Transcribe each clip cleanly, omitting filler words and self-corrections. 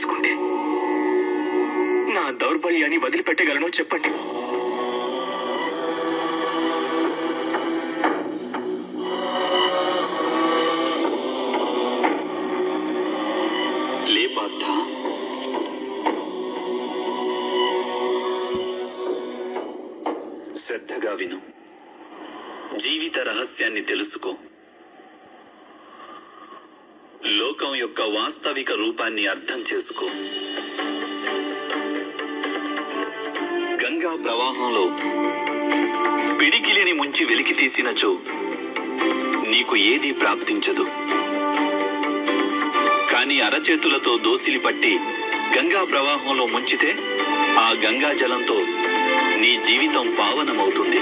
తీసుకుంటే నా దౌర్బల్యాన్ని వదిలిపెట్టగలను చెప్పండి. లే పార్థ, శ్రద్ధగా విను. జీవిత రహస్యాన్ని తెలుసుకో. లోకం యొక్క వాస్తవిక రూపాన్ని అర్థం చేసుకో. గంగా ప్రవాహంలో పిడికిలిని ముంచి వెలికి తీసినచో నీకు ఏదీ ప్రాప్తించదు. కానీ అరచేతులతో దోసిలి పట్టి గంగా ప్రవాహంలో ముంచితే ఆ గంగా జలంతో నీ జీవితం పావనమవుతుంది.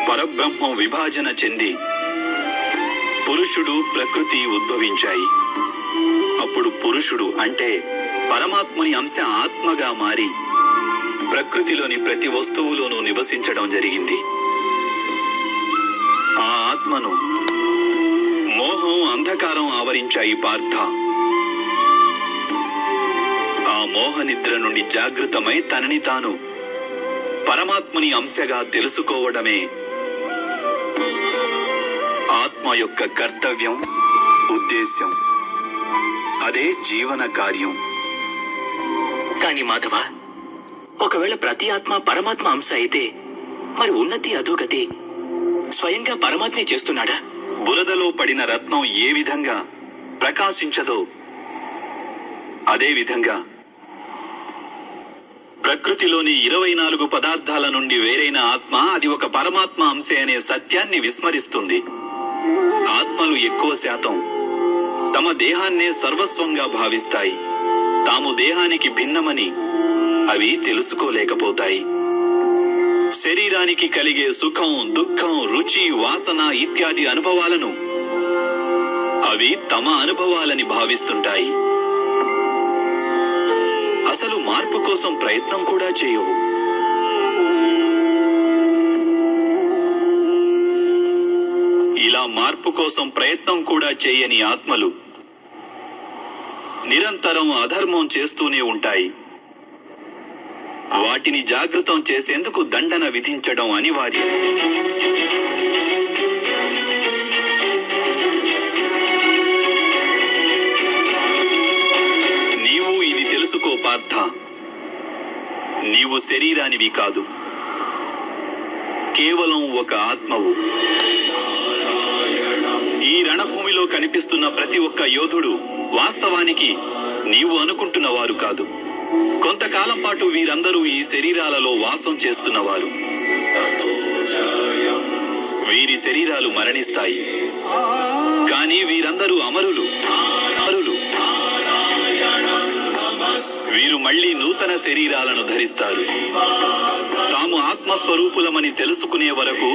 పరబ్రహ్మం విభాజన చెంది పురుషుడు, ప్రకృతి ఉద్భవించాయి. అప్పుడు పురుషుడు అంటే పరమాత్ముని అంశ ఆత్మగా మారి ప్రకృతిలోని ప్రతి వస్తువులోనూ నివసించడం జరిగింది. ఆ ఆత్మను మోహం, అంధకారం ఆవరించాయి పార్థ. ఆ మోహ నిద్ర నుండి జాగృతమై తనని తాను పరమాత్ముని అంశగా తెలుసుకోవడమే ఆత్మ యొక్క కర్తవ్యం, ఉద్దేశ్యం. అదే జీవన కార్యం. కానీ మాధవ, ఒకవేళ ప్రతి ఆత్మ పరమాత్మ అంశ అయితే మరి ఉన్నతి, అధోగతి స్వయంగా పరమాత్మే చేస్తున్నాడా? బురదలో పడిన రత్నం ఏ విధంగా ప్రకాశించదో అదే విధంగా ప్రకృతిలోని 24 పదార్థాల నుండి వేరైన ఆత్మ అది ఒక పరమాత్మ అంశే అనే సత్యాన్ని విస్మరిస్తుంది. ఆత్మలు ఎక్కువ శాతం తమ దేహాన్నే సర్వస్వంగా భావిస్తాయి. తాము దేహానికి భిన్నమని అవి తెలుసుకోలేకపోతాయి. శరీరానికి కలిగే సుఖం, దుఃఖం, రుచి, వాసన ఇత్యాది అనుభవాలను అవి తమ అనుభవాలని భావిస్తుంటాయి. అసలు మార్పు కోసం ప్రయత్నం కూడా చేయవు. ఇలా మార్పు కోసం ప్రయత్నం కూడా చేయని ఆత్మలు నిరంతరం అధర్మం చేస్తూనే ఉంటాయి. వాటిని జాగృతం చేసేందుకు దండన విధించడం అనివార్యం. నీవు ఇది తెలుసుకో పార్థ. నీవు శరీరానివి కాదు, కేవలం ఒక ఆత్మవు. ఈ రణభూమిలో కనిపిస్తున్న ప్రతి ఒక్క యోధుడు వాస్తవానికి నీవు అనుకుంటున్న వారు కాదు. కొంతకాలం పాటు వీరందరూ ఈ శరీరాలలో వాసం చేస్తున్నవారు. వీరి శరీరాలు మరణిస్తాయి, కానీ వీరందరూ అమరులు. వీరు మళ్లీ నూతన శరీరాలను ధరిస్తారు. తాము ఆత్మస్వరూపులమని తెలుసుకునే వరకు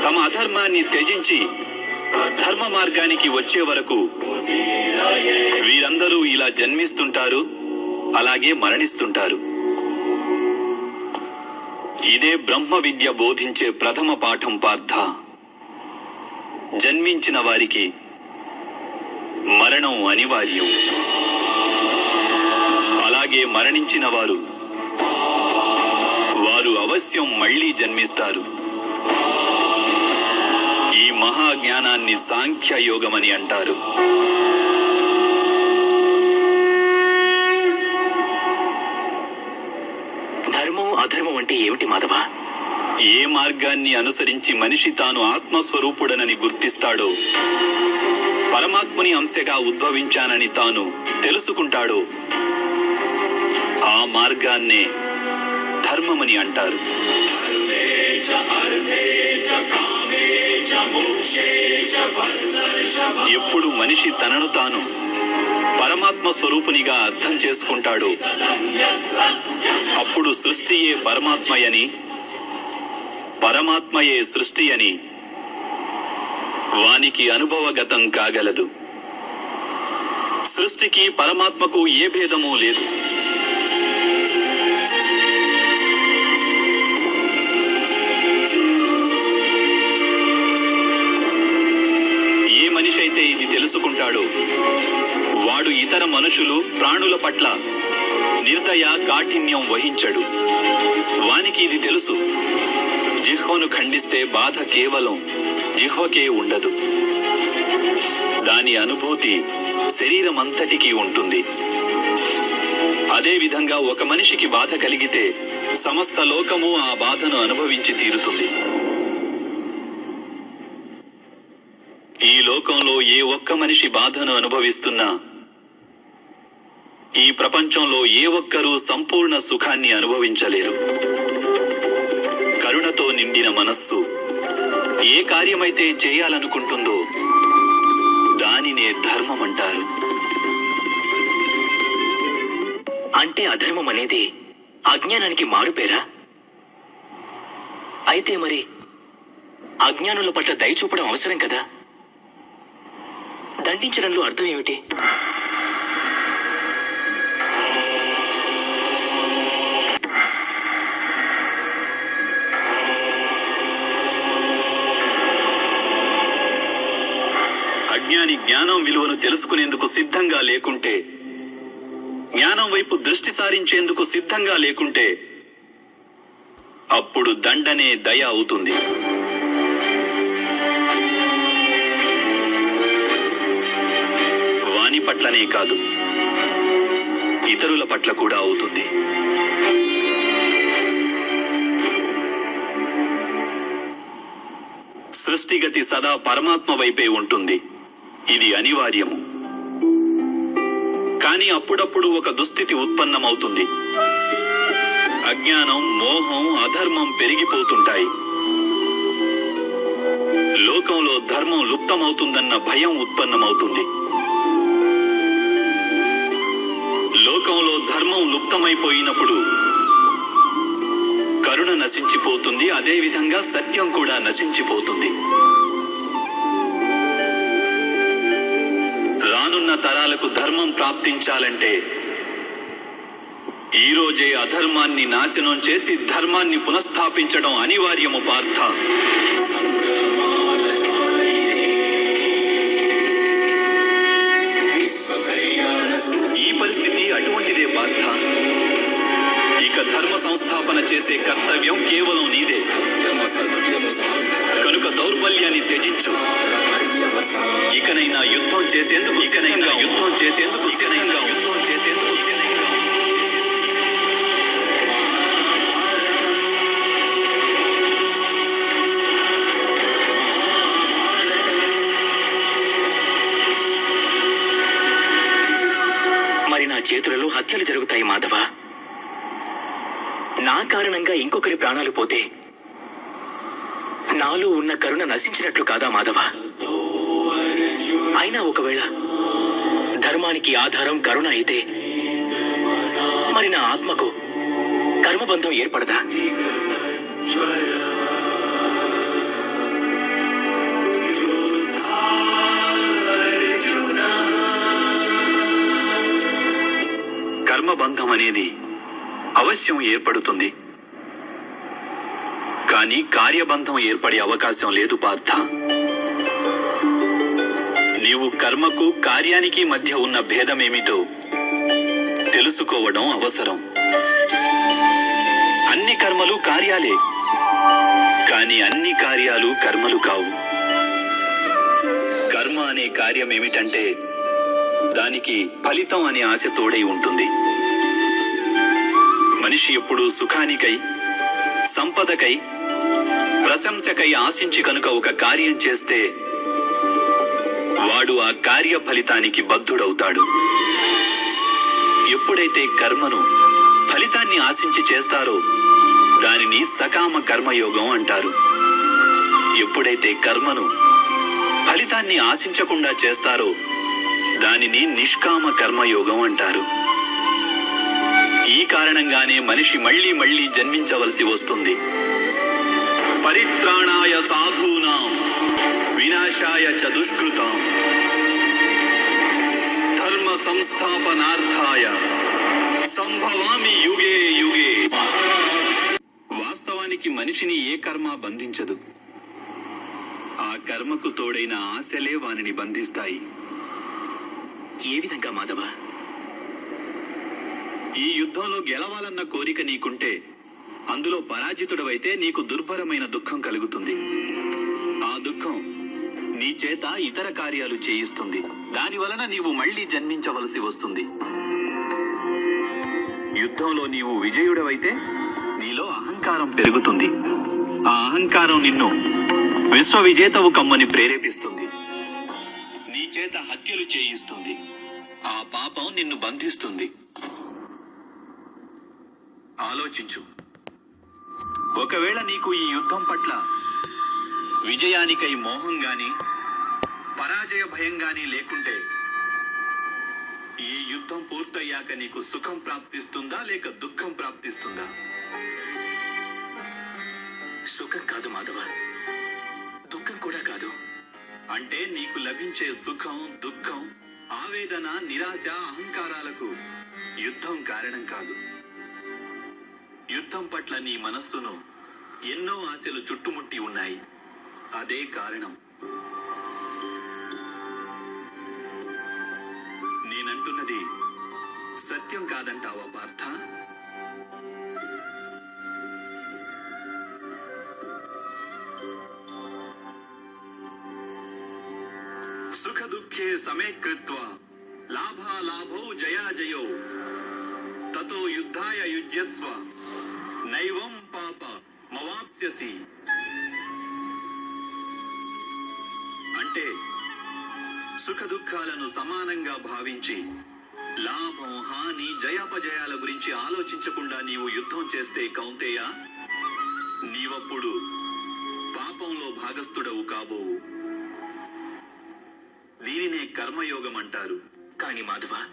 తమ అధర్మాన్ని త్యజించి ధర్మ మార్గానికి వచ్చే వరకు వీరందరూ ఇలా జన్మిస్తుంటారు, అలాగే మరణిస్తుంటారు. ఇదే బ్రహ్మ విద్య బోధించే ప్రథమ పాఠం పార్థ. జన్మించిన వారికి మరణం అనివార్యం. అలాగే మరణించిన వారు అవశ్యం మళ్లీ జన్మిస్తారు. ఈ మహాజ్ఞానాన్ని సాంఖ్య యోగమని అంటారు. ధర్మం, అధర్మం అంటే ఏమిటి మాధవ? ఏ మార్గాన్ని అనుసరించి మనిషి తాను ఆత్మస్వరూపుడనని గుర్తిస్తాడో, పరమాత్ముని అంశగా ఉద్భవించానని తాను తెలుసుకుంటాడో ఆ మార్గాన్నే ధర్మమని అంటారు. ఎప్పుడు మనిషి తనను తాను పరమాత్మ స్వరూపునిగా అర్థం చేసుకుంటాడో అప్పుడు సృష్టియే పరమాత్మయని, పరమాత్మయే సృష్టి అని వానికి అనుభవగతం కాగలదు. సృష్టికి పరమాత్మకు ఏ భేదమూ లేదు. ఏ మనిషి అయితే ఇది తెలుసు తెలుసుకుంటాడో వాడు ఇతర మనుషులు ప్రాణుల పట్ల నిర్దయ కాఠిన్యం వహించడు. వానికి ఇది తెలుసు, జిహ్వను ఖండిస్తే బాధ కేవలం జిహ్వకే ఉండదు, దాని అనుభూతి శరీరమంతటికీ ఉంటుంది. అదేవిధంగా ఒక మనిషికి బాధ కలిగితే సమస్త లోకము ఆ బాధను అనుభవించి తీరుతుంది. ఈ లోకంలో ఏ ఒక్క మనిషి బాధను అనుభవిస్తున్నా ఈ ప్రపంచంలో ఏ ఒక్కరూ సంపూర్ణ సుఖాన్ని అనుభవించలేరు. కరుణతో నిండిన మనస్సు ఏ కార్యమైతే చేయాలనుకుంటుందో దానినే ధర్మం అంటారు. అంటే అధర్మం అనేది అజ్ఞానానికి మారుపేరా? అయితే మరి అజ్ఞానుల పట్ల దయ చూపడం అవసరం కదా? దండించడంలో అర్థం ఏమిటి? అజ్ఞాని జ్ఞానం విలువను తెలుసుకునేందుకు సిద్ధంగా లేకుంటే, జ్ఞానం వైపు దృష్టి సారించేందుకు సిద్ధంగా లేకుంటే అప్పుడు దండనే దయ అవుతుంది. వాని పట్లనే కాదు, ఇతరుల పట్ల కూడా అవుతుంది. సృష్టిగతి సదా పరమాత్మ వైపే ఉంటుంది, ఇది అనివార్యము. కానీ అప్పుడప్పుడు ఒక దుస్థితి ఉత్పన్నమవుతుంది. అజ్ఞానం, మోహం, అధర్మం పెరిగిపోతుంటాయి. లోకంలో ధర్మం లుప్తమవుతుందన్న భయం ఉత్పన్నమవుతుంది. లోకంలో ధర్మం లుప్తమైపోయినప్పుడు కరుణ నశించిపోతుంది, అదేవిధంగా సత్యం కూడా నశించిపోతుంది. రానున్న తరాలకు ధర్మం ప్రాప్తించాలంటే ఈ రోజే అధర్మాన్ని నాశనం చేసి ధర్మాన్ని పునఃస్థాపించడం అనివార్యము పార్థ. ఈ పరిస్థితి అటువంటిదే పార్థ. ఇక ధర్మ సంస్థాపన చేసే కర్తవ్యం కేవలం నీదే. కనుక దౌర్బల్యాన్ని త్యజించు. ఇకనైనా యుద్ధం చేసేందుకు మరి నా చేతులలో హత్యలు జరుగుతాయి మాధవ. నా కారణంగా ఇంకొకరి ప్రాణాలు పోతే నాలో ఉన్న కరుణ నశించినట్లు కాదా మాధవ? అయినా ఒకవేళ ధర్మానికి ఆధారం కరుణ అయితే మరి నా ఆత్మకు కర్మబంధం ఏర్పడదా? కర్మబంధం అనేది అవశ్యం ఏర్పడుతుంది, కానీ కార్యబంధం ఏర్పడే అవకాశం లేదు పార్థ. నీవు కర్మకు కార్యానికి మధ్య ఉన్న భేదమేమిటో తెలుసుకోవడం అవసరం. అన్ని కర్మలు కార్యాలే, కానీ అన్ని కార్యాలు కర్మలు కావు. కర్మ అనే కార్యం ఏమిటంటే దానికి ఫలితం అనే ఆశ తోడై ఉంటుంది. మనిషి ఎప్పుడూ సుఖానికై, సంపదకై, ప్రశంసకై ఆశించి కనుక ఒక కార్యం చేస్తే వాడు ఆ కార్య ఫలితానికి బద్ధుడవుతాడు. ఎప్పుడైతే కర్మను ఫలితాన్ని ఆశించి చేస్తారో దానిని సకామ కర్మయోగం అంటారు. ఎప్పుడైతే కర్మను ఫలితాన్ని ఆశించకుండా చేస్తారో దానిని నిష్కామ కర్మయోగం అంటారు. ఈ కారణంగానే మనిషి మళ్లీ మళ్లీ జన్మించవలసి వస్తుంది. పరిత్రాణాయ సాధూనాం వినాశాయ చ దుష్కృతాం ధర్మ సంస్థాపనార్థాయ సంభవామి యుగే యుగే. వాస్తవానికి మనిషిని ఏ కర్మ బంధించదు. ఆ కర్మకు తోడైన ఆశలే వానిని బంధిస్తాయి. ఏ విధంగా మాధవ? ఈ యుద్ధంలో గెలవాలన్న కోరిక నీకుంటే అందులో పరాజితుడవైతే నీకు దుర్భరమైన దుఃఖం కలుగుతుంది. ఆ దుఃఖం నీ చేత ఇతర కార్యాలు చేయిస్తుంది. దాని వలన నీవు మళ్లీ జన్మించవలసి వస్తుంది. యుద్ధంలో నీవు విజయుడవైతే నీలో అహంకారం పెరుగుతుంది. ఆ అహంకారం నిన్ను విశ్వ విజేతవు కమ్మని ప్రేరేపిస్తుంది. నీ చేత హత్యలు చేయిస్తుంది. ఆ పాపం నిన్ను బంధిస్తుంది. ఆలోచించు. ఒకవేళ నీకు ఈ యుద్ధం పట్ల విజయానికై మోహం గాని పరాజయ భయం గాని లేకుంటే ఈ యుద్ధం పూర్తయ్యాక నీకు సుఖం ప్రాప్తిస్తుందా లేక దుఃఖం ప్రాప్తిస్తుందా? సుఖం కాదు మాధవ, దుఃఖం కూడా కాదు. అంటే నీకు లభించే సుఖం, దుఃఖం, ఆవేదన, నిరాశ, అహంకారాలకు యుద్ధం కారణం కాదు. యుద్ధం పట్ల నీ మనస్సును ఎన్నో ఆశలు చుట్టుముట్టి ఉన్నాయి. అదే కారణం. నేనంటున్నది సత్యం కాదంటావా పార్థ? సుఖ దుఃఖే సమే కృత్వా లాభాలాభౌ జయాజయౌ తతో యుద్ధాయ యుజ్యస్వ నైవం పాప మవాప్స్యసి. అంటే సుఖ దుఃఖాలను సమానంగా భావించి లాభం, హాని, జయాపజయాల గురించి ఆలోచించకుండా నీవు యుద్ధం చేస్తే కౌంతేయ, నీవప్పుడు పాపంలో భాగస్థుడవు కాబోవు. దీనినే కర్మయోగం అంటారు. కాని మాధవ,